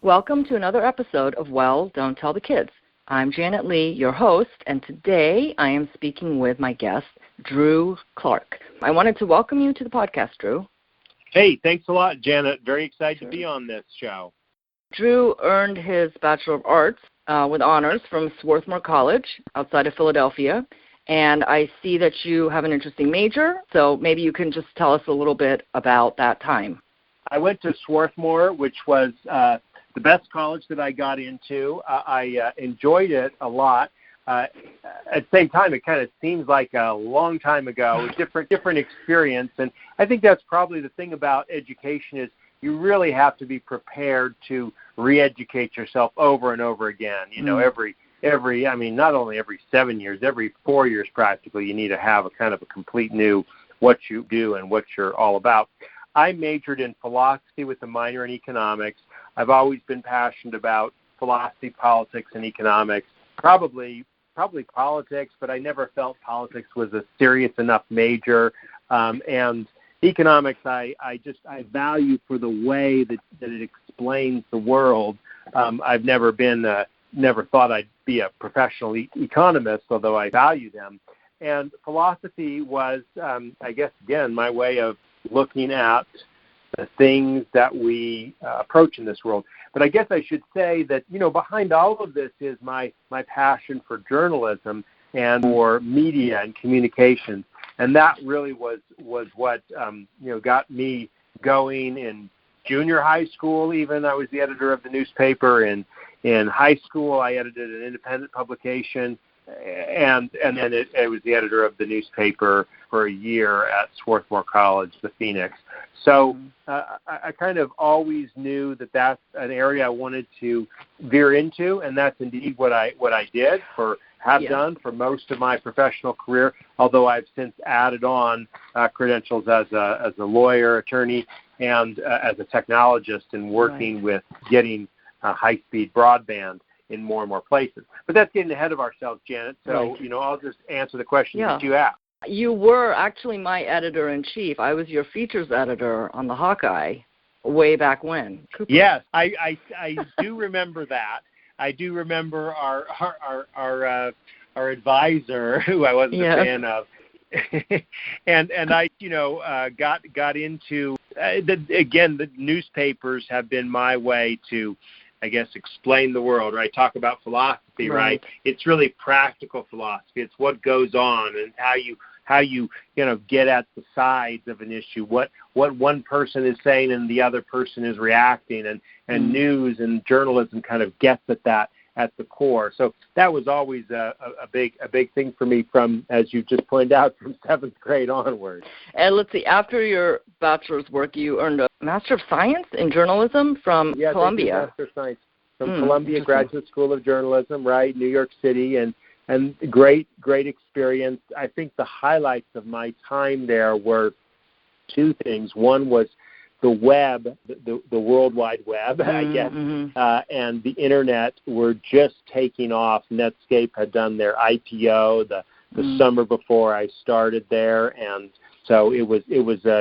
Welcome to another episode of Well, Don't Tell the Kids. I'm Janet Lee, your host, and today I am speaking with my guest, Drew Clark. I wanted to welcome you to the podcast, Drew. Hey, thanks a lot, Janet. Very excited to be on this show. Drew earned his Bachelor of Arts with honors from Swarthmore College outside of Philadelphia, and I see that you have an interesting major, so maybe you can just tell us a little bit about that time. I went to Swarthmore, which was the best college that I got into. I enjoyed it a lot. At the same time, it kind of seems like a long time ago, a different experience. And I think that's probably the thing about education is you really have to be prepared to re-educate yourself over and over again. You know, not only every 7 years, every 4 years practically, you need to have a kind of a complete new what you do and what you're all about. I majored in philosophy with a minor in economics. I've always been passionate about philosophy, politics, and economics. Probably politics, but I never felt politics was a serious enough major. And economics, I value for the way that it explains the world. I've never thought I'd be a professional economist, although I value them. And philosophy was, I guess, again, my way of looking at the things that we approach in this world. But I guess I should say that, behind all of this is my passion for journalism and for media and communications. And that really was what, got me going in junior high school even. I was the editor of the newspaper. In high school, I edited an independent publication. And then I was the editor of the newspaper for a year at Swarthmore College, the Phoenix. So I kind of always knew that that's an area I wanted to veer into, and that's indeed what I did done for most of my professional career. Although I've since added on credentials as a lawyer, attorney, and as a technologist, and working with getting high-speed broadband in more and more places. But that's getting ahead of ourselves, Janet. So, I'll just answer the question that you asked. You were actually my editor-in-chief. I was your features editor on the Hawkeye way back when. Cooper. Yes, I do remember that. I do remember our advisor, who I wasn't a fan of. and I, got into, the newspapers have been my way to, I guess, explain the world, right? Talk about philosophy, right? It's really practical philosophy. It's what goes on and how you get at the sides of an issue, what one person is saying and the other person is reacting, and news and journalism kind of gets at that at the core. So that was always a big thing for me from, as you just pointed out, from 7th grade onward. And let's see, after your bachelor's work, you earned a Master of Science in Journalism from Columbia. Master of Science from Columbia Graduate School of Journalism, right, New York City, and great experience. I think the highlights of my time there were two things. One was the web, the World Wide Web, I guess, and the Internet were just taking off. Netscape had done their IPO the summer before I started there, and so it was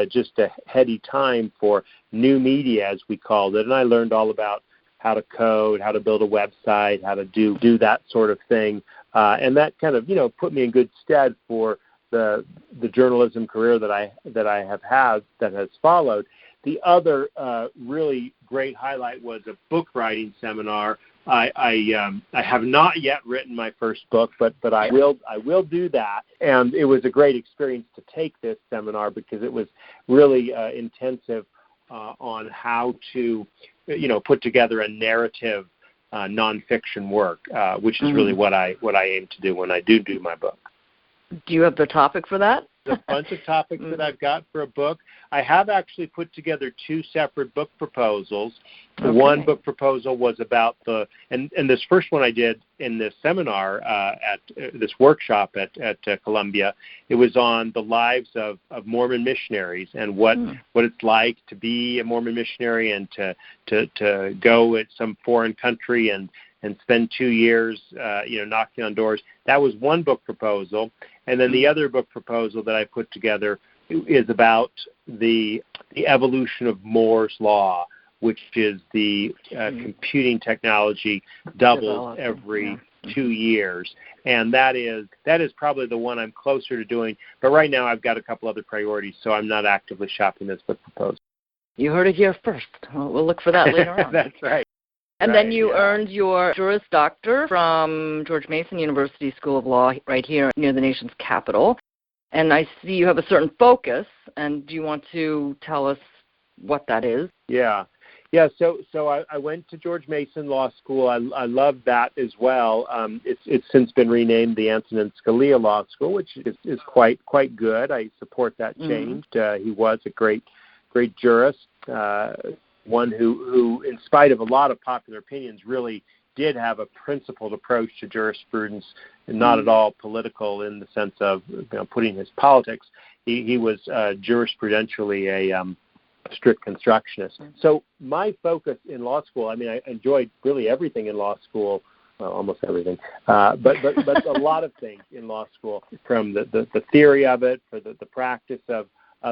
just a heady time for new media, as we called it. And I learned all about how to code, how to build a website, how to do that sort of thing, and that kind of put me in good stead for the journalism career that I have had that has followed. The other really great highlight was a book writing seminar. I have not yet written my first book, but I will do that. And it was a great experience to take this seminar because it was really intensive on how to put together a narrative nonfiction work, which is really what I aim to do when I do my book. Do you have the topic for that? A bunch of topics that I've got for a book. I have actually put together two separate book proposals. Okay. One book proposal was about and this first one I did in this seminar at this workshop at Columbia. It was on the lives of Mormon missionaries and what it's like to be a Mormon missionary and to go at some foreign country and spend 2 years, knocking on doors. That was one book proposal. And then the other book proposal that I put together is about the evolution of Moore's Law, which is the computing technology, doubles every 2 years. And that is probably the one I'm closer to doing. But right now I've got a couple other priorities, so I'm not actively shopping this book proposal. You heard it here first. We'll look for that later on. That's right. And then you earned your Juris Doctor from George Mason University School of Law right here near the nation's capital. And I see you have a certain focus, and do you want to tell us what that is? Yeah. So I went to George Mason Law School. I love that as well. It's since been renamed the Antonin Scalia Law School, which is quite good. I support that change. He was a great jurist, one who, in spite of a lot of popular opinions, really did have a principled approach to jurisprudence, and not at all political in the sense of putting his politics. He was jurisprudentially a strict constructionist. So my focus in law school, I mean, I enjoyed really everything in law school, well, almost everything, but a lot of things in law school, from the theory of it, for the practice of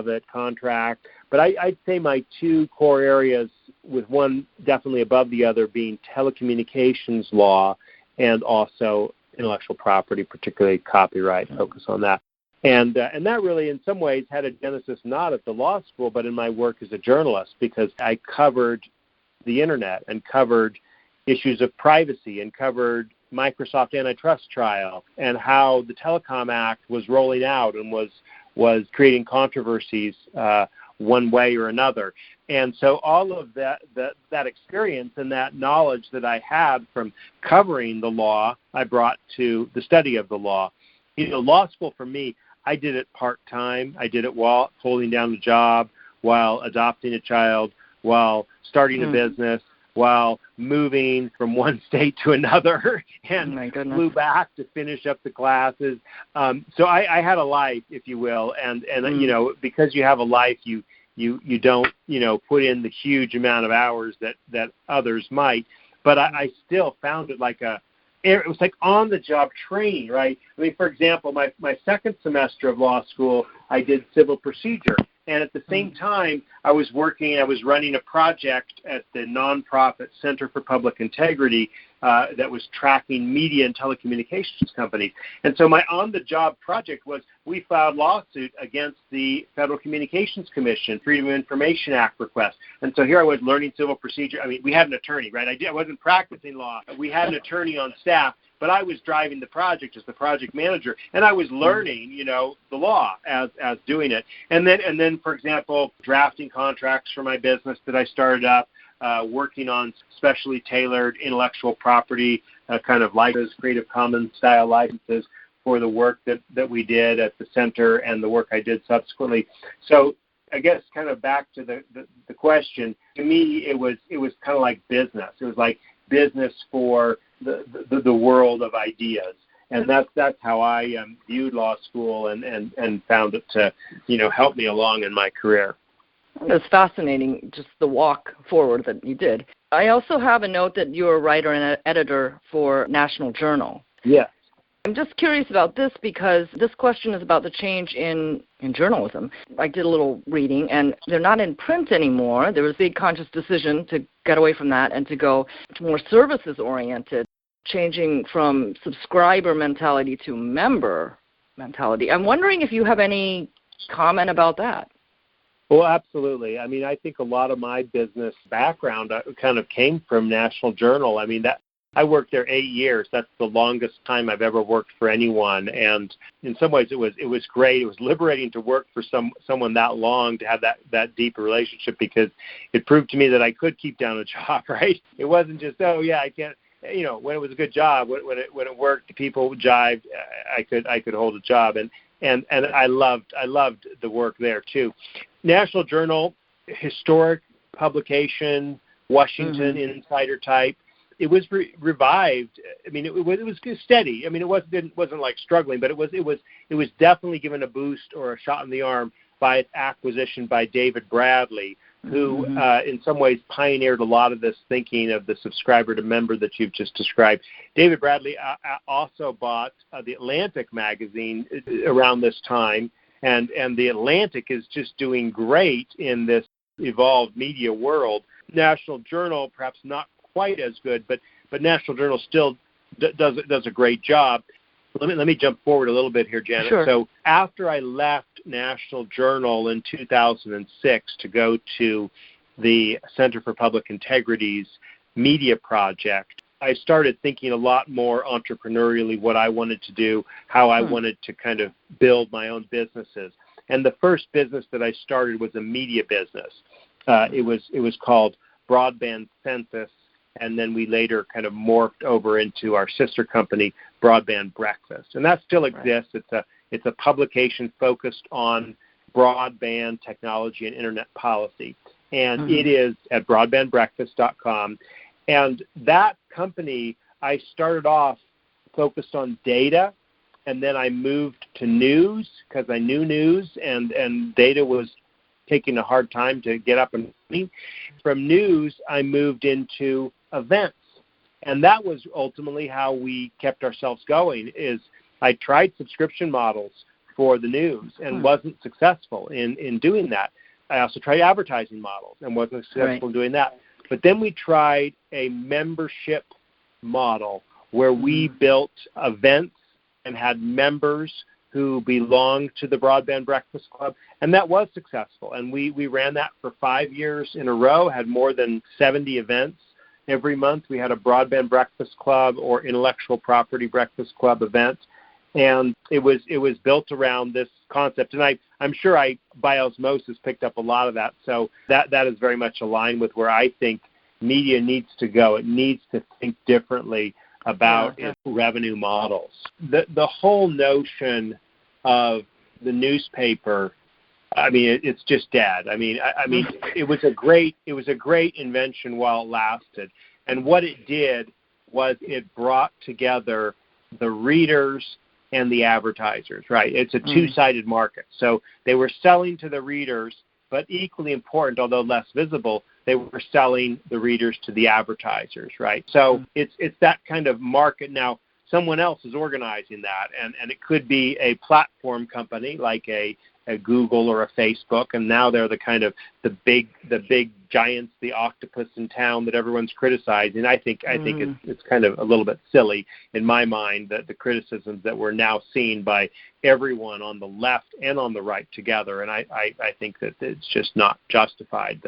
it, contract. But I'd say my two core areas, with one definitely above the other, being telecommunications law and also intellectual property, particularly copyright, focus on that. And that really, in some ways, had a genesis not at the law school, but in my work as a journalist, because I covered the Internet and covered issues of privacy and covered Microsoft antitrust trial and how the Telecom Act was rolling out and was creating controversies one way or another. And so all of that experience and that knowledge that I had from covering the law, I brought to the study of the law. Law school for me, I did it part-time. I did it while holding down the job, while adopting a child, while starting a business, while moving from one state to another, and flew back to finish up the classes. So I had a life, if you will, and because you have a life, you don't put in the huge amount of hours that others might. But I still found it it was like on-the-job training, right? I mean, for example, my second semester of law school, I did civil procedure. And at the same time, I was running a project at the nonprofit Center for Public Integrity that was tracking media and telecommunications companies. And so my on-the-job project was, we filed lawsuit against the Federal Communications Commission, Freedom of Information Act request. And so here I was learning civil procedure. I mean, we had an attorney, right? I wasn't practicing law. We had an attorney on staff, but I was driving the project as the project manager, and I was learning, the law as doing it. And then, for example, drafting contracts for my business that I started up, working on specially tailored intellectual property, kind of licenses, Creative Commons style licenses for the work that we did at the center and the work I did subsequently. So I guess kind of back to the question, to me it was kind of like business. It was like business for the world of ideas. And that's how I viewed law school and found it to help me along in my career. It was fascinating, just the walk forward that you did. I also have a note that you're a writer and an editor for National Journal. Yes. I'm just curious about this because this question is about the change in journalism. I did a little reading, and they're not in print anymore. There was a big conscious decision to get away from that and to go to more services-oriented, changing from subscriber mentality to member mentality. I'm wondering if you have any comment about that. Well, absolutely. I mean, I think a lot of my business background kind of came from National Journal. I mean, I worked there 8 years. That's the longest time I've ever worked for anyone. And in some ways, it was great. It was liberating to work for someone that long, to have that deep relationship, because it proved to me that I could keep down a job, right? It wasn't just, I can't. When it was a good job, when it worked, people jived, I could hold a job, and I loved the work there too. National Journal, historic publication, Washington Insider type. It was revived. I mean, it was steady. I mean, it wasn't like struggling, but it was definitely given a boost or a shot in the arm by its acquisition by David Bradley, who in some ways pioneered a lot of this thinking of the subscriber to member that you've just described. David Bradley also bought the Atlantic magazine around this time, and the Atlantic is just doing great in this evolved media world. National Journal, perhaps not quite as good, but National Journal still does a great job. Let me jump forward a little bit here, Janet. Sure. So after I left National Journal in 2006 to go to the Center for Public Integrity's media project, I started thinking a lot more entrepreneurially what I wanted to do, how I wanted to kind of build my own businesses. And the first business that I started was a media business. It was called Broadband Census, and then we later kind of morphed over into our sister company, Broadband Breakfast. And that still exists. Right. It's a publication focused on broadband technology and internet policy. And it is at broadbandbreakfast.com. And that company, I started off focused on data, and then I moved to news because I knew news, and data was taking a hard time to get up and running. From news, I moved into events. And that was ultimately how we kept ourselves going. Is I tried subscription models for the news and wasn't successful in doing that. I also tried advertising models and wasn't successful in doing that. But then we tried a membership model where we built events and had members who belonged to the Broadband Breakfast Club, and that was successful. And we ran that for 5 years in a row, had more than 70 events. Every month we had a Broadband Breakfast Club or Intellectual Property Breakfast Club event, and it was built around this concept. And I'm sure I, by osmosis, picked up a lot of that. So that is very much aligned with where I think media needs to go. It needs to think differently about its revenue models. The whole notion of the newspaper, I mean, it's just dead. I mean, it was a great invention while it lasted. And what it did was it brought together the readers and the advertisers, right? It's a two-sided market. So they were selling to the readers, but equally important, although less visible, they were selling the readers to the advertisers, right? So it's that kind of market. Now, someone else is organizing that, and it could be a platform company like a Google or a Facebook, and now they're the kind of the big giants, the octopus in town that everyone's criticizing. I think it's kind of a little bit silly in my mind that the criticisms that we're now seeing by everyone on the left and on the right together, and I think that it's just not justified.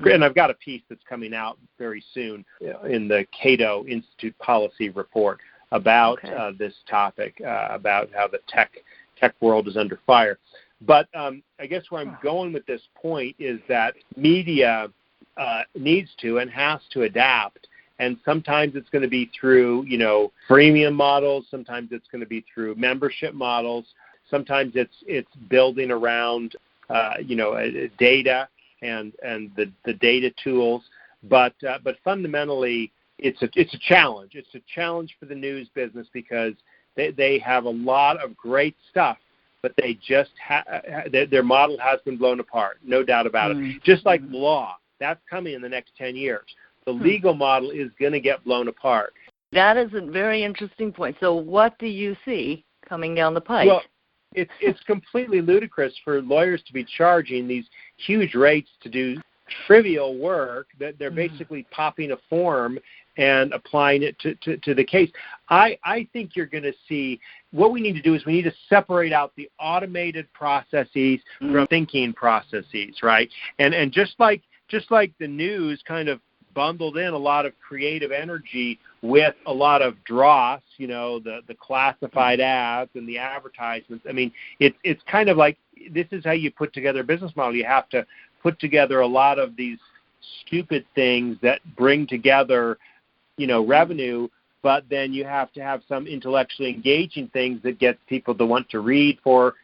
And I've got a piece that's coming out very soon in the Cato Institute Policy Report about this topic, about how the tech world is under fire. But I guess where I'm going with this point is that media needs to and has to adapt. And sometimes it's going to be through, freemium models. Sometimes it's going to be through membership models. Sometimes it's building around, data and the data tools. But fundamentally, it's a challenge. It's a challenge for the news business because they have a lot of great stuff, but they just their model has been blown apart, no doubt about it. Just like law, that's coming in the next 10 years. The legal model is going to get blown apart. That is a very interesting point. So what do you see coming down the pike? Well, it's completely ludicrous for lawyers to be charging these huge rates to do trivial work that they're basically popping a form and applying it to the case. I think you're going to see what we need to do is we need to separate out the automated processes from thinking processes, right? And just like the news kind of bundled in a lot of creative energy with a lot of dross, the classified ads and the advertisements. I mean, it's kind of like this is how you put together a business model. You have to put together a lot of these stupid things that bring together revenue, but then you have to have some intellectually engaging things that get people to want to read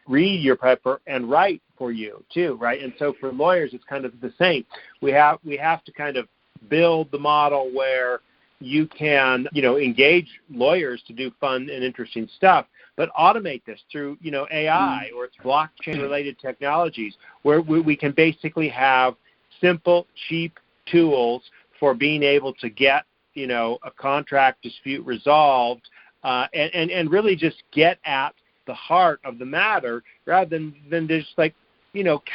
your paper and write for you too, right? And so for lawyers, it's kind of the same. We have to kind of build the model where you can, engage lawyers to do fun and interesting stuff, but automate this through, AI or blockchain-related technologies where we can basically have simple, cheap tools for being able to get a contract dispute resolved, and really just get at the heart of the matter rather than just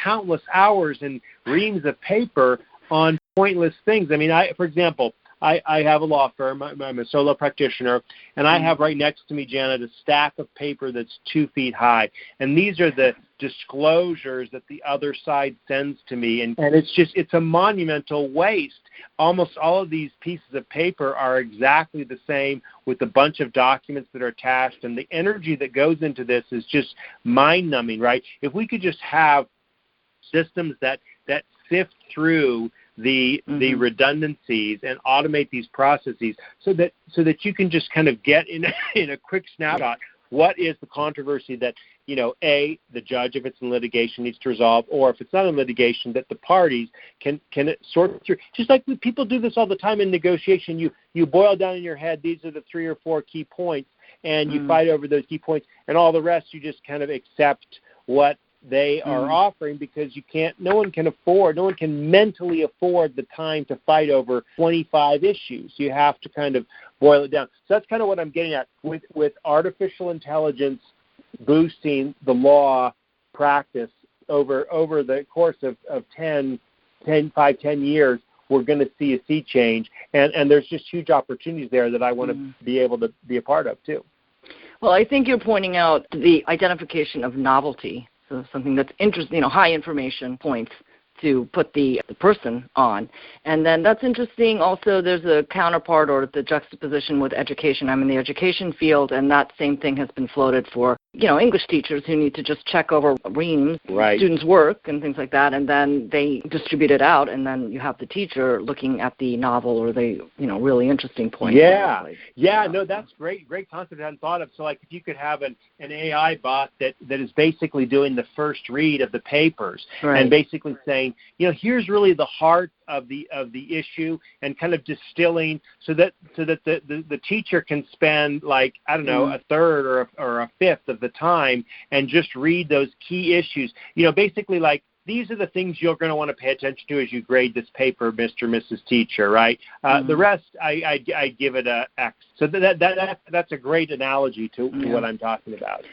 countless hours and reams of paper on pointless things. I mean, for example, I have a law firm. I'm a solo practitioner, and I have right next to me, Janet, a stack of paper that's 2 feet high. And these are the disclosures that the other side sends to me. And it's a monumental waste. Almost all of these pieces of paper are exactly the same with a bunch of documents that are attached. And the energy that goes into this is just mind-numbing, right? If we could just have systems that sift through the redundancies and automate these processes so that you can just kind of get in a quick snapshot what is the controversy that, the judge, if it's in litigation, needs to resolve, or if it's not in litigation, that the parties can sort through. Just like people do this all the time in negotiation, you boil down in your head, these are the 3 or 4 key points, and you fight over those key points, and all the rest you just kind of accept what they are offering, because no one can mentally afford the time to fight over 25 issues. You have to kind of boil it down. So that's kind of what I'm getting at with artificial intelligence boosting the law practice over the course of 10 years. We're going to see a sea change, and there's just huge opportunities there that I want to be able to be a part of too. Well, I think you're pointing out the identification of novelty. So something that's interesting, high information points to put the person on. And then that's interesting. Also, there's a counterpart or the juxtaposition with education. I'm in the education field, and that same thing has been floated for, English teachers who need to just check over reams, students' work and things like that, and then they distribute it out, and then you have the teacher looking at the novel or the, really interesting point. No, that's great concept I hadn't thought of. So, like, if you could have an AI bot that is basically doing the first read of the papers and basically saying, here's really the heart of the issue, and kind of distilling so that the teacher can spend, like, I don't know, a third or a fifth of the time and just read those key issues. Basically, like, these are the things you're going to want to pay attention to as you grade this paper, Mr. and Mrs. Teacher, right? The rest, I give it a X. So that's a great analogy to what I'm talking about.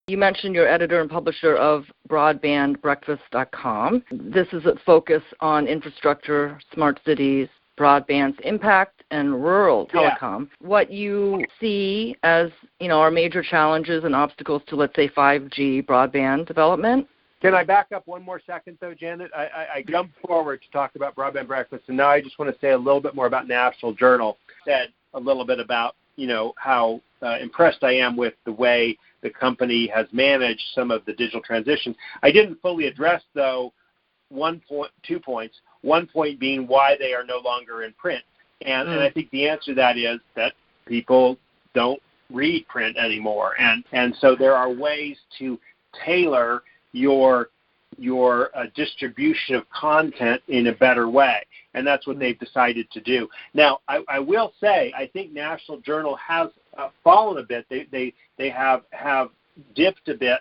You mentioned you're editor and publisher of broadbandbreakfast.com. This is a focus on infrastructure, smart cities, broadband's impact, and rural telecom. What you see as, are major challenges and obstacles to, let's say, 5G broadband development? Can I back up one more second, though, Janet? I jumped forward to talk about Broadband Breakfast, and now I just want to say a little bit more about National Journal. Said a little bit about, how impressed I am with the way the company has managed some of the digital transitions. I didn't fully address, though, 2 points. 1 point being why they are no longer in print. And I think the answer to that is that people don't read print anymore. And so there are ways to tailor your distribution of content in a better way. And that's what they've decided to do. Now, I will say, I think National Journal has fallen a bit. They have dipped a bit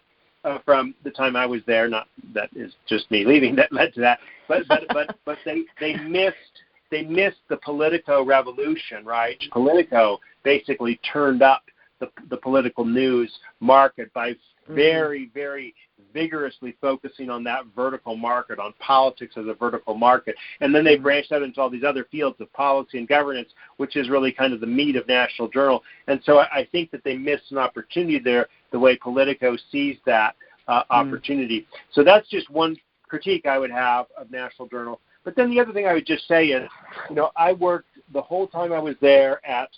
from the time I was there. Not that is just me leaving that led to that, but they missed the Politico revolution, right? Politico basically turned up the political news market by very, very vigorously focusing on that vertical market, on politics as a vertical market. And then they branched out into all these other fields of policy and governance, which is really kind of the meat of National Journal. And so I think that they missed an opportunity there, the way Politico sees that opportunity. So that's just one critique I would have of National Journal. But then the other thing I would just say is, I worked the whole time I was there at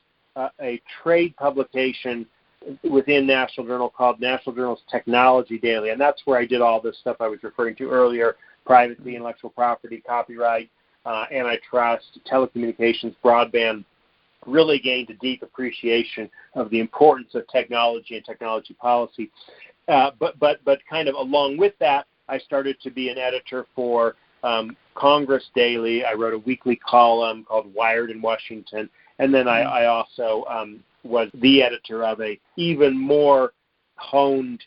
a trade publication within National Journal called National Journal's Technology Daily, and that's where I did all this stuff I was referring to earlier: privacy, intellectual property, copyright, antitrust, telecommunications, broadband. Really gained a deep appreciation of the importance of technology and technology policy. But kind of along with that, I started to be an editor for Congress Daily. I wrote a weekly column called Wired in Washington, and then I also was the editor of a even more honed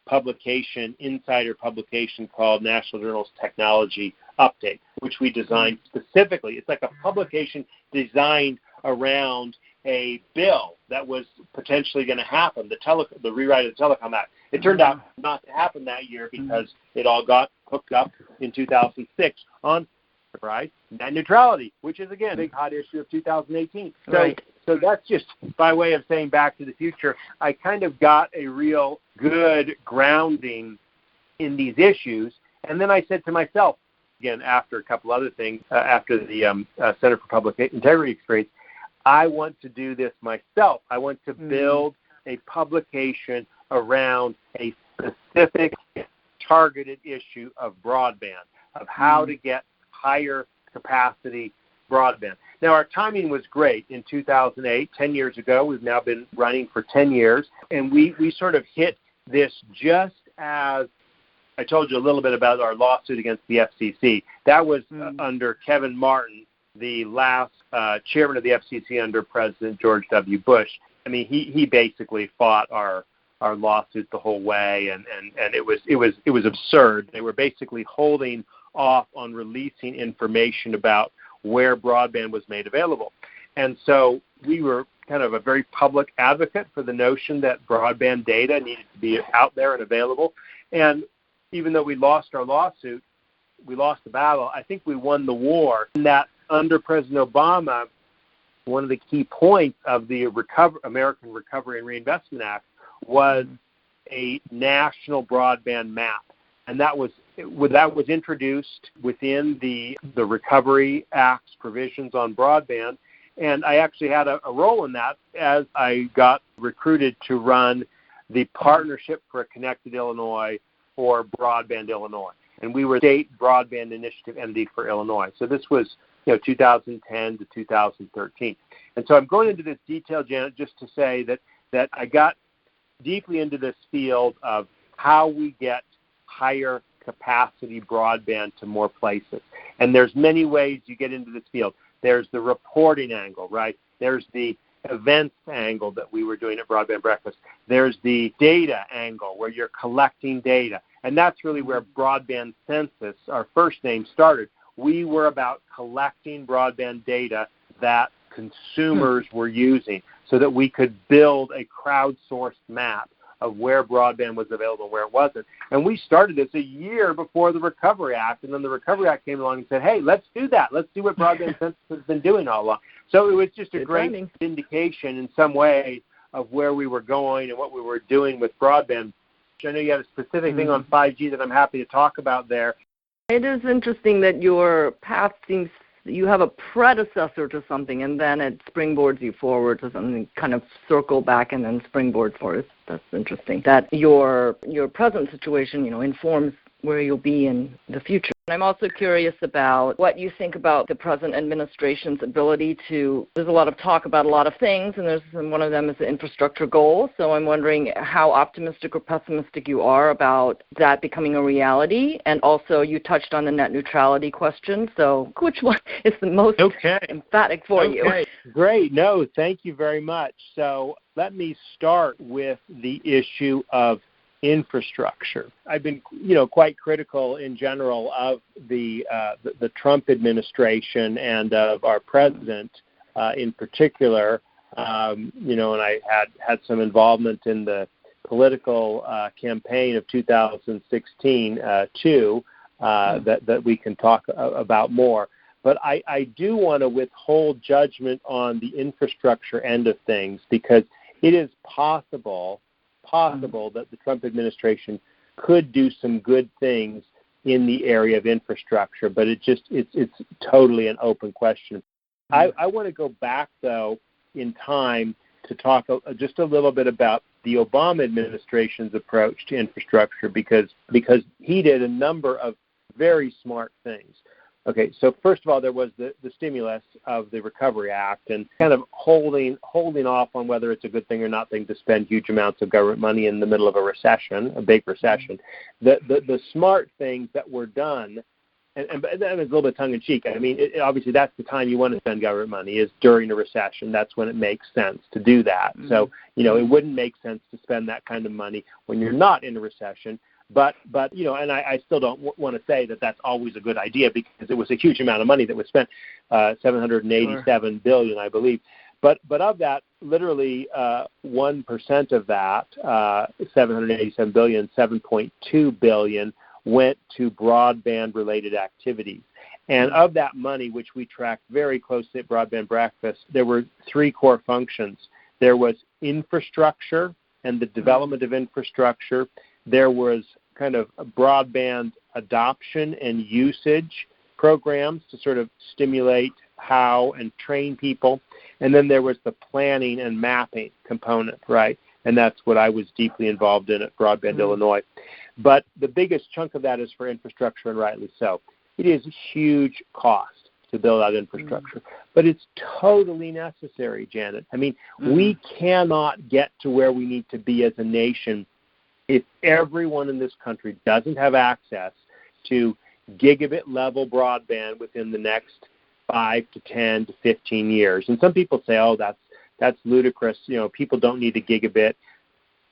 publication, insider publication called National Journal's Technology Update, which we designed specifically. It's like a publication designed around a bill that was potentially going to happen, the rewrite of the Telecom Act. It turned out not to happen that year because it all got hooked up in 2006 on right? Net neutrality, which is, again, a big hot issue of 2018. Right. So that's just by way of saying Back to the Future. I kind of got a real good grounding in these issues. And then I said to myself, again, after a couple other things, after the Center for Public Integrity experience, I want to do this myself. I want to build a publication around a specific targeted issue of broadband, of how to get higher capacity broadband. Now, our timing was great in 2008, 10 years ago. We've now been running for 10 years, and we sort of hit this just as I told you a little bit about our lawsuit against the FCC. That was under Kevin Martin, the last chairman of the FCC under President George W. Bush. I mean, he basically fought our lawsuit the whole way, and it was absurd. They were basically holding off on releasing information about where broadband was made available. And so we were kind of a very public advocate for the notion that broadband data needed to be out there and available. And even though we lost our lawsuit, we lost the battle, I think we won the war. And that under President Obama, one of the key points of the American Recovery and Reinvestment Act was a national broadband map. And that was introduced within the Recovery Act's provisions on broadband. And I actually had a role in that as I got recruited to run the Partnership for a Connected Illinois for Broadband Illinois. And we were State Broadband Initiative MD for Illinois. So this was 2010 to 2013. And so I'm going into this detail, Janet, just to say that I got deeply into this field of how we get higher capacity broadband to more places. And there's many ways you get into this field. There's the reporting angle, right? There's the events angle that we were doing at Broadband Breakfast. There's the data angle where you're collecting data. And that's really where Broadband Census, our first name, started. We were about collecting broadband data that consumers were using so that we could build a crowdsourced map of where broadband was available and where it wasn't. And we started this a year before the Recovery Act, and then the Recovery Act came along and said, hey, let's do that. Let's do what Broadband Census has been doing all along. So it was just a great indication in some way of where we were going and what we were doing with broadband. I know you had a specific thing on 5G that I'm happy to talk about there. It is interesting that your path seems you have a predecessor to something, and then it springboards you forward to something, kind of circle back and then springboard forward. That's interesting. That your present situation, informs where you'll be in the future. And I'm also curious about what you think about the present administration's ability to, there's a lot of talk about a lot of things, and one of them is the infrastructure goal. So I'm wondering how optimistic or pessimistic you are about that becoming a reality. And also you touched on the net neutrality question. So which one is the most emphatic for you? Great. No, thank you very much. So let me start with the issue of infrastructure. I've been, quite critical in general of the Trump administration and of our president in particular. And I had some involvement in the political campaign of 2016 too. That we can talk about more. But I do want to withhold judgment on the infrastructure end of things because it is possible that the Trump administration could do some good things in the area of infrastructure, but it's totally an open question. I want to go back, though, in time to talk just a little bit about the Obama administration's approach to infrastructure because he did a number of very smart things. Okay, so first of all, there was the stimulus of the Recovery Act and kind of holding off on whether it's a good thing or not thing to spend huge amounts of government money in the middle of a recession, a big recession. The smart things that were done, and that is a little bit tongue-in-cheek. I mean, obviously that's the time you want to spend government money is during a recession. That's when it makes sense to do that. Mm-hmm. So, it wouldn't make sense to spend that kind of money when you're not in a recession. But and I still don't want to say that that's always a good idea because it was a huge amount of money that was spent, $787 billion, I believe. But of that, literally 1% of that, $787 billion, $7.2 billion went to broadband-related activities. And of that money, which we tracked very closely at Broadband Breakfast, there were three core functions. There was infrastructure and the development of infrastructure. There was kind of broadband adoption and usage programs to sort of stimulate how and train people. And then there was the planning and mapping component, right? And that's what I was deeply involved in at Broadband Illinois. But the biggest chunk of that is for infrastructure, and rightly so. It is a huge cost to build out infrastructure, but it's totally necessary, Janet. I mean, we cannot get to where we need to be as a nation if everyone in this country doesn't have access to gigabit level broadband within the next 5 to 10 to 15 years. And some people say, oh, that's ludicrous. You know, people don't need a gigabit.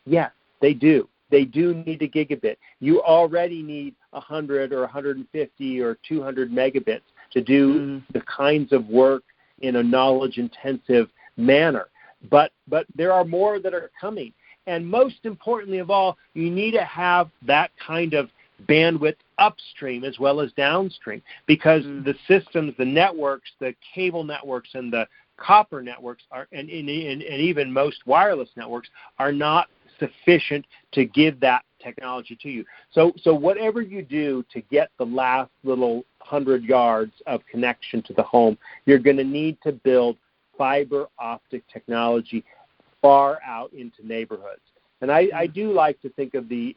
Yes, they do. They do need a gigabit. You already need 100 or 150 or 200 megabits to do the kinds of work in a knowledge-intensive manner. But there are more that are coming. And most importantly of all, you need to have that kind of bandwidth upstream as well as downstream, because the systems, the networks, the cable networks and the copper networks are, and even most wireless networks are not sufficient to give that technology to you. So whatever you do to get the last little 100 yards of connection to the home, you're going to need to build fiber optic technology far out into neighborhoods. And I do like to think of the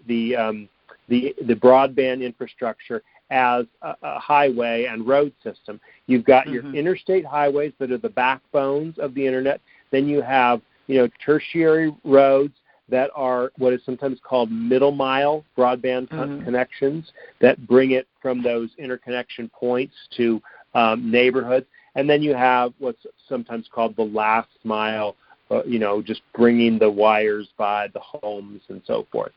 broadband infrastructure as a highway and road system. You've got your interstate highways that are the backbones of the internet. Then you have, tertiary roads that are what is sometimes called middle mile broadband connections that bring it from those interconnection points to neighborhoods. And then you have what's sometimes called the last mile, just bringing the wires by the homes and so forth.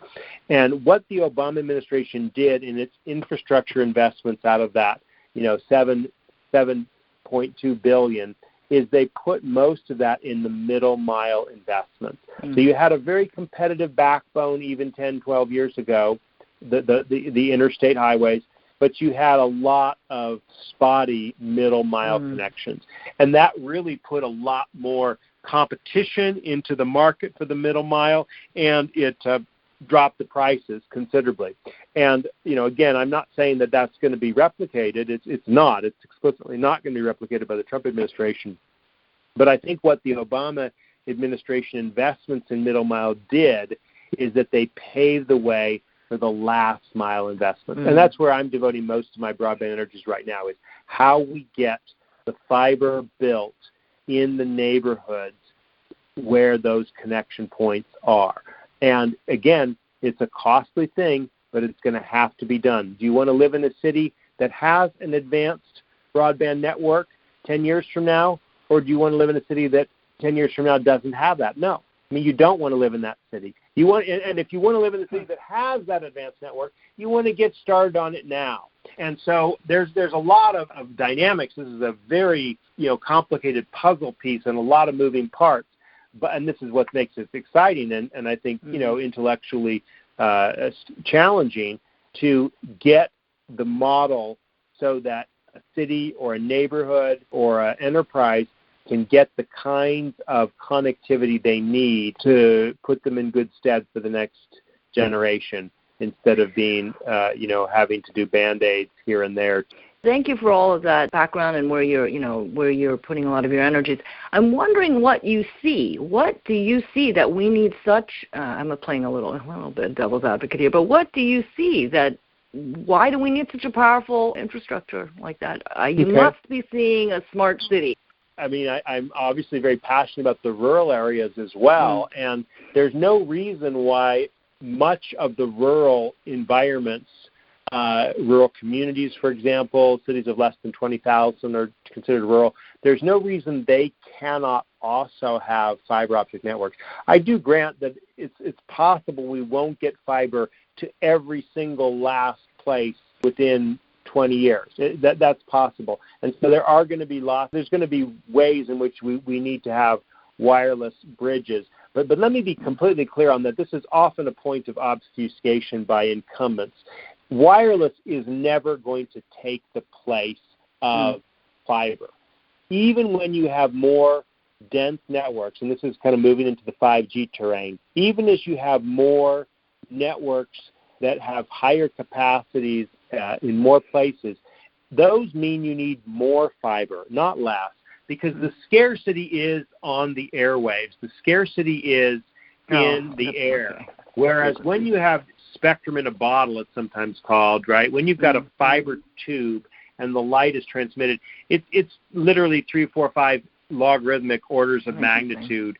And what the Obama administration did in its infrastructure investments out of that, $7.2 billion, is they put most of that in the middle mile investments. So you had a very competitive backbone even 10, 12 years ago, the interstate highways, but you had a lot of spotty middle mile connections. And that really put a lot more competition into the market for the middle mile, and it dropped the prices considerably. And, again, I'm not saying that that's going to be replicated. It's not. It's explicitly not going to be replicated by the Trump administration. But I think what the Obama administration investments in middle mile did is that they paved the way for the last mile investments. And that's where I'm devoting most of my broadband energies right now, is how we get the fiber built in the neighborhoods where those connection points are. And again, it's a costly thing, but it's going to have to be done. Do you want to live in a city that has an advanced broadband network 10 years from now, or do you want to live in a city that 10 years from now doesn't have that? No. I mean, you don't want to live in that city. And if you want to live in a city that has that advanced network, you want to get started on it now. And so there's a lot of dynamics. This is a very complicated puzzle piece and a lot of moving parts. And this is what makes it exciting and I think intellectually challenging to get the model so that a city or a neighborhood or an enterprise can get the kinds of connectivity they need to put them in good stead for the next generation, instead of being, having to do Band-Aids here and there. Thank you for all of that background and where you're putting a lot of your energies. I'm wondering what you see. What do you see that we need such? I'm playing a little bit devil's advocate here, but what do you see that? Why do we need such a powerful infrastructure like that? You must be seeing a smart city. I mean, I'm obviously very passionate about the rural areas as well, and there's no reason why much of the rural environments, rural communities, for example, cities of less than 20,000 are considered rural, there's no reason they cannot also have fiber optic networks. I do grant that it's possible we won't get fiber to every single last place within 20 years. That's possible. And so there are going to be there's going to be ways in which we need to have wireless bridges. But let me be completely clear on that. This is often a point of obfuscation by incumbents. Wireless is never going to take the place of fiber. Even when you have more dense networks, and this is kind of moving into the 5G terrain, even as you have more networks that have higher capacities in more places, those mean you need more fiber, not less, because the scarcity is on the airwaves. The scarcity is in the air. Okay. Whereas when you have spectrum in a bottle, it's sometimes called, right? When you've got a fiber tube and the light is transmitted, it's literally 3, 4, 5 logarithmic orders of magnitude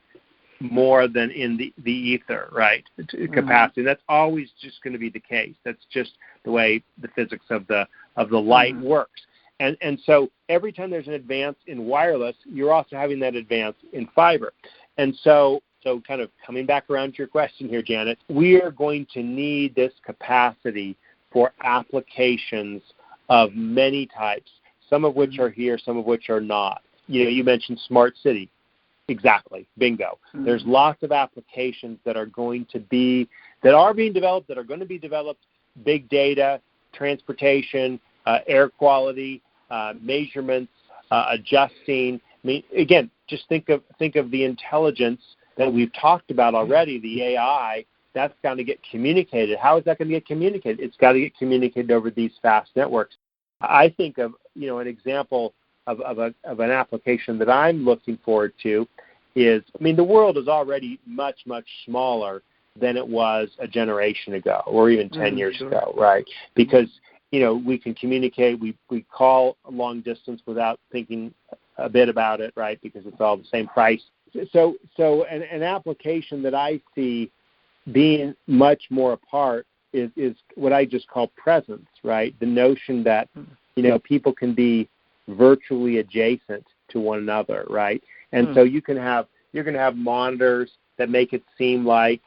more than in the ether, right? Capacity. That's always just going to be the case. That's just the way the physics of the light works. And so every time there's an advance in wireless, you're also having that advance in fiber. And so kind of coming back around to your question here, Janet, we are going to need this capacity for applications of many types, some of which are here, some of which are not. You know, you mentioned smart city. Exactly. Bingo. There's lots of applications that are being developed, that are going to be developed, big data, transportation, air quality, measurements, adjusting. I mean, again, just think of the intelligence that we've talked about already, the AI. That's got to get communicated. How is that going to get communicated? It's got to get communicated over these fast networks. I think of an example of an application that I'm looking forward to is, I mean, the world is already much, much smaller than it was a generation ago or even 10 years ago, right? Because we can communicate, we call long distance without thinking a bit about it, right? Because it's all the same price. So an application that I see being much more a part is what I just call presence, right? The notion that, people can be virtually adjacent to one another, right? And so you're going to have monitors that make it seem like,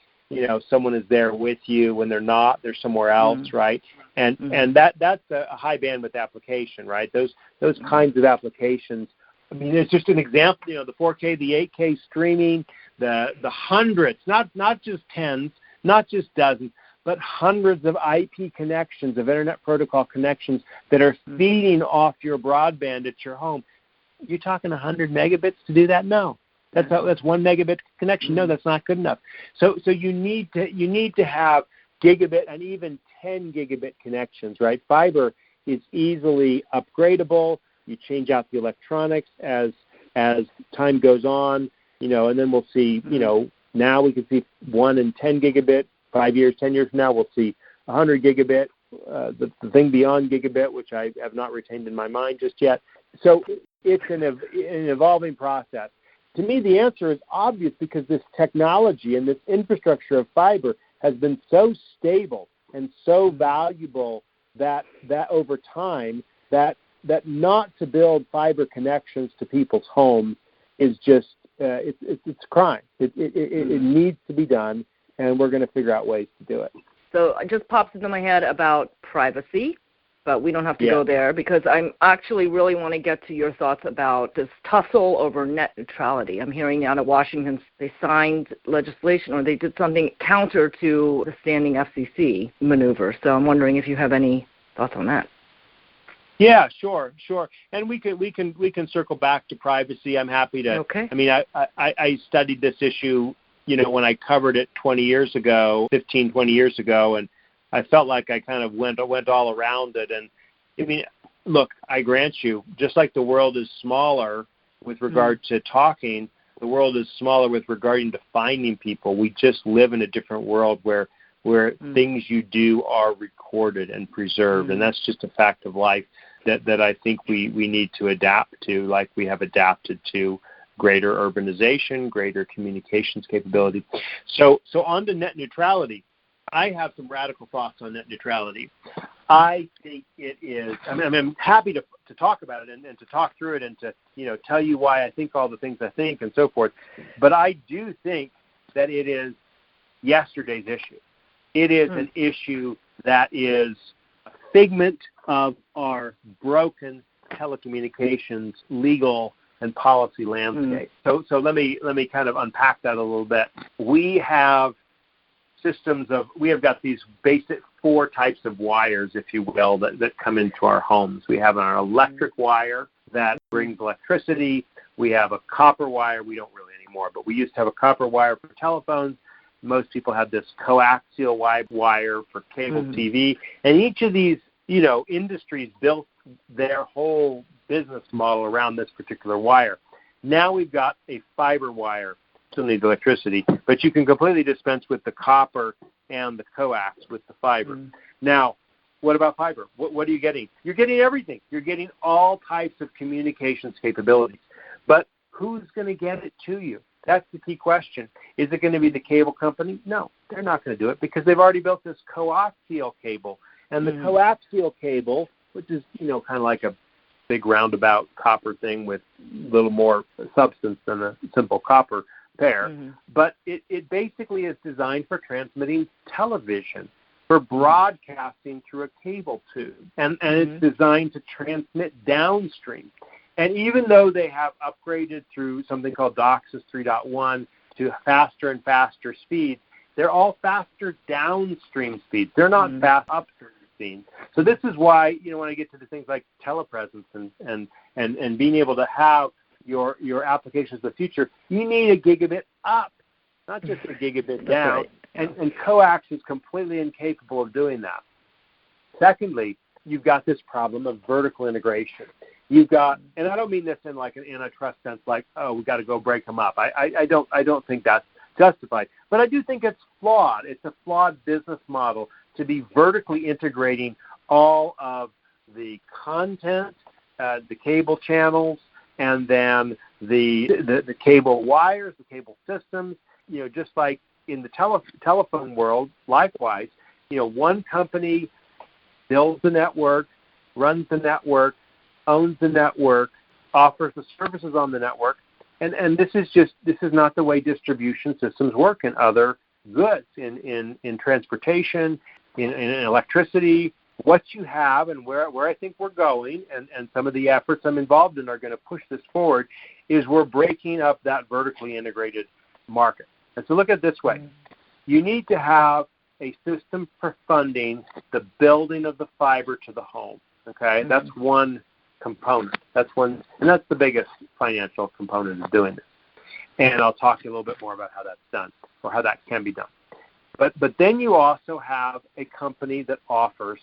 someone is there with you when they're not, they're somewhere else, right? And that's a high bandwidth application, right? Those kinds of applications. I mean, it's just an example, the 4K, the 8K streaming, the hundreds, not just tens, not just dozens, but hundreds of IP connections, of Internet Protocol connections that are feeding off your broadband at your home. You're talking 100 megabits to do that? No. That's 1 megabit connection. No, that's not good enough. So you need to have gigabit and even 10 gigabit connections, right? Fiber is easily upgradable. You change out the electronics as time goes on, and then we'll see, now we can see 1 and 10 gigabit. 5 years, 10 years from now, we'll see 100 gigabit, the thing beyond gigabit, which I have not retained in my mind just yet. So it's an evolving process. To me, the answer is obvious because this technology and this infrastructure of fiber has been so stable and so valuable that over time, that not to build fiber connections to people's homes is just it's a crime. It needs to be done. And we're going to figure out ways to do it. So it just pops into my head about privacy, but we don't have to go there because I'm actually really want to get to your thoughts about this tussle over net neutrality. I'm hearing out of Washington they signed legislation or they did something counter to the standing FCC maneuver. So I'm wondering if you have any thoughts on that. Yeah, sure. And we can circle back to privacy. I'm happy to. Okay. I mean, I studied this issue when I covered it 20 years ago, and I felt like I kind of went all around it. And, I mean, look, I grant you, just like the world is smaller with regard to talking, the world is smaller with regarding to finding people. We just live in a different world where things you do are recorded and preserved, and that's just a fact of life that I think we need to adapt to, like we have adapted to greater urbanization, greater communications capability. So on to net neutrality. I have some radical thoughts on net neutrality. I think it is, I'm happy to talk about it and to talk through it and to, tell you why I think all the things I think and so forth. But I do think that it is yesterday's issue. It is an issue that is a figment of our broken telecommunications legal and policy landscape. So let me kind of unpack that a little bit. We have systems we have got these basic 4 types of wires, if you will, that come into our homes. We have an electric wire that brings electricity. We have a copper wire. We don't really anymore, but we used to have a copper wire for telephones. Most people have this coaxial wire for cable TV. And each of these, industries built their whole business model around this particular wire. Now we've got a fiber wire. Still needs electricity, but you can completely dispense with the copper and the coax with the fiber. Now, what about fiber? What are you getting? You're getting everything. You're getting all types of communications capabilities. But who's going to get it to you? That's the key question. Is it going to be the cable company? No, they're not going to do it because they've already built this coaxial cable. And the coaxial cable, which is, kind of like a big roundabout copper thing with a little more substance than a simple copper pair, but it basically is designed for transmitting television, for broadcasting through a cable tube, and it's designed to transmit downstream. And even though they have upgraded through something called DOCSIS 3.1 to faster and faster speeds, they're all faster downstream speeds. They're not fast upstream speeds. So this is why, when I get to the things like telepresence and being able to have your applications of the future, you need a gigabit up, not just a gigabit down. Right. And coax is completely incapable of doing that. Secondly, you've got this problem of vertical integration. You've got, and I don't mean this in like an antitrust sense, like, oh, we've got to go break them up. I don't think that's justified. But I do think it's flawed. It's a flawed business model to be vertically integrating all of the content, the cable channels, and then the cable wires, the cable systems, just like in the telephone world, likewise, one company builds the network, runs the network, owns the network, offers the services on the network, and this is not the way distribution systems work in other goods, in transportation, in electricity. What you have and where I think we're going, and some of the efforts I'm involved in are going to push this forward, is we're breaking up that vertically integrated market. And so look at it this way. You need to have a system for funding the building of the fiber to the home. Okay? That's one component. That's the biggest financial component of doing this. And I'll talk to you a little bit more about how that's done or how that can be done. But then you also have a company that offers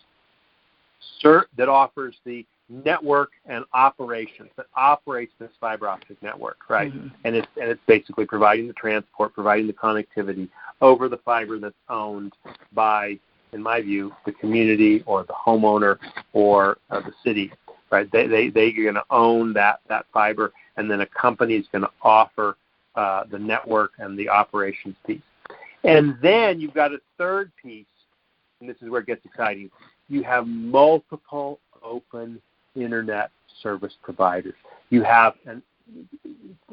the network and operations, that operates this fiber optic network, right? And it's basically providing the transport, providing the connectivity over the fiber that's owned by, in my view, the community or the homeowner or the city, right? They're going to own that fiber, and then a company is going to offer the network and the operations piece. And then you've got a third piece, and this is where it gets exciting. You have multiple open internet service providers. You have,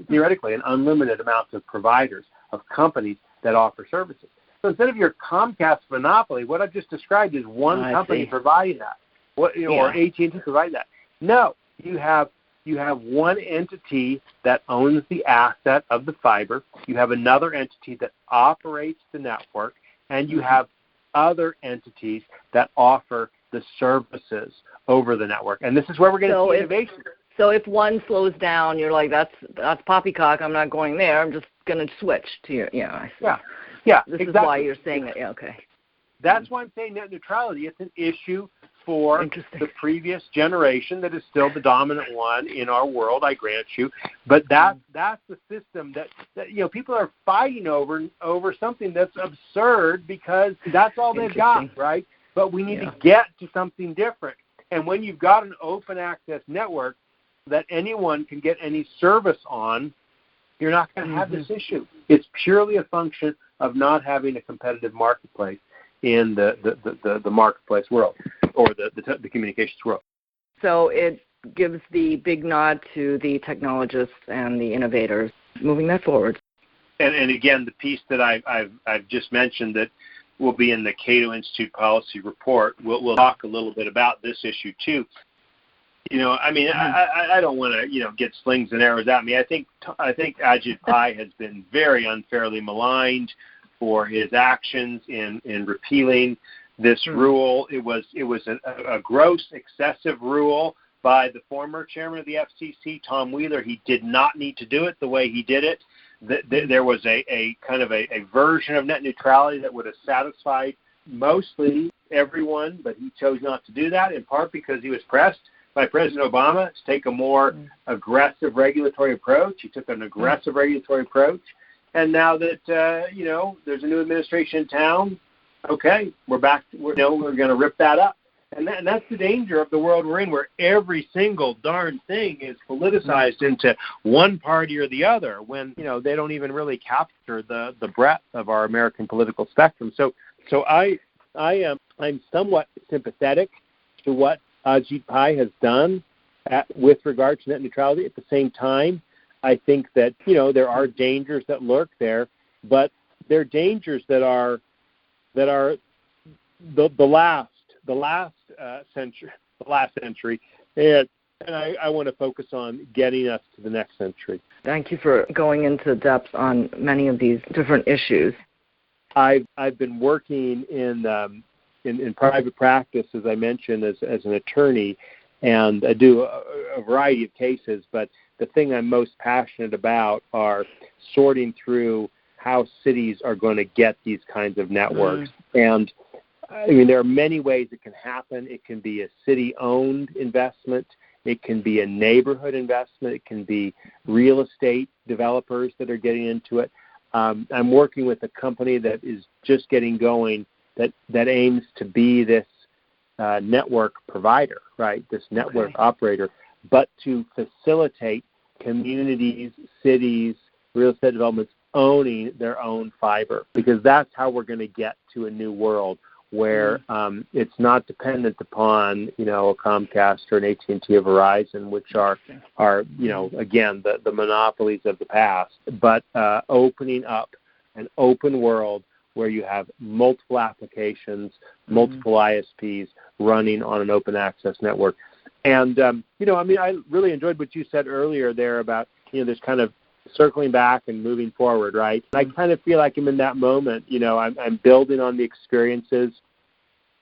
theoretically, an unlimited amount of providers, of companies that offer services. So instead of your Comcast monopoly, what I've just described is one company providing that, or AT&T providing that. No, you have one entity that owns the asset of the fiber. You have another entity that operates the network, and you have other entities that offer the services over the network. And this is where we're going to see innovation. So if one slows down, you're like, that's poppycock. I'm not going there. I'm just going to switch to your, I see. Yeah, This exactly. is why you're saying that. Yeah, okay. That's why I'm saying net neutrality. It's an issue for the previous generation that is still the dominant one in our world, I grant you. But that's the system that people are fighting over something that's absurd because that's all they've got, right? But we need to get to something different. And when you've got an open access network that anyone can get any service on, you're not going to have this issue. It's purely a function of not having a competitive marketplace in the marketplace world or the communications world. So it gives the big nod to the technologists and the innovators moving that forward. And again, the piece that I've just mentioned that will be in the Cato Institute policy report, we'll talk a little bit about this issue too. I don't want to get slings and arrows at me. I think Ajit Pai has been very unfairly maligned for his actions in repealing this rule. It was a gross, excessive rule by the former chairman of the FCC, Tom Wheeler. He did not need to do it the way he did it. There was a kind of a version of net neutrality that would have satisfied mostly everyone, but he chose not to do that, in part because he was pressed by President Obama to take a more aggressive regulatory approach. He took an aggressive regulatory approach. And now that, there's a new administration in town, okay, we're back. We're going to rip that up. And that's the danger of the world we're in, where every single darn thing is politicized into one party or the other, when they don't even really capture the breadth of our American political spectrum. So I'm somewhat sympathetic to what Ajit Pai has done with regard to net neutrality. At the same time, I think that there are dangers that lurk there, but they're dangers that are the last century, and I want to focus on getting us to the next century. Thank you for going into depth on many of these different issues. I've been working in private practice, as I mentioned, as an attorney, and I do a variety of cases, but the thing I'm most passionate about are sorting through how cities are going to get these kinds of networks. And I mean, there are many ways it can happen. It can be a city-owned investment. It can be a neighborhood investment. It can be real estate developers that are getting into it. I'm working with a company that is just getting going that aims to be this network provider, right, this network operator, but to facilitate communities, cities, real estate developments owning their own fiber, because that's how we're going to get to a new world where it's not dependent upon, a Comcast or an AT&T or Verizon, which are again, the monopolies of the past, but opening up an open world where you have multiple applications, multiple ISPs running on an open access network. And, I really enjoyed what you said earlier there about, this kind of circling back and moving forward, right? I kind of feel like I'm in that moment. I'm building on the experiences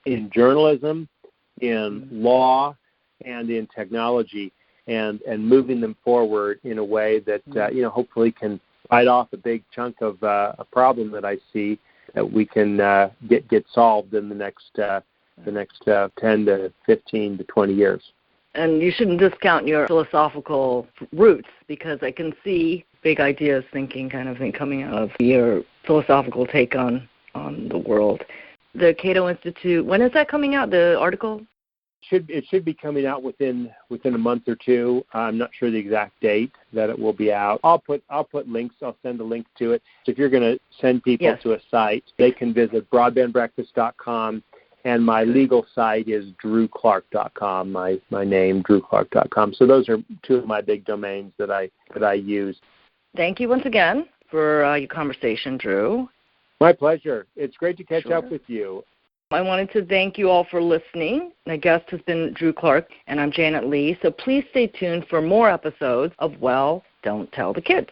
in journalism, in law, and in technology, and moving them forward in a way that, hopefully can bite off a big chunk of a problem that I see that we can get solved in the next 10 to 15 to 20 years. And you shouldn't discount your philosophical roots, because I can see big ideas thinking coming out of your philosophical take on the world. The Cato Institute, when is that coming out, the article? It should be coming out within a month or two. I'm not sure the exact date that it will be out. I'll put links. I'll send a link to it. So if you're going to send people to a site, they can visit broadbandbreakfast.com, and my legal site is drewclark.com. My name, drewclark.com. So those are two of my big domains that I use. Thank you once again for your conversation, Drew. My pleasure. It's great to catch up with you. I wanted to thank you all for listening. My guest has been Drew Clark, and I'm Janet Lee. So please stay tuned for more episodes of Well, Don't Tell the Kids.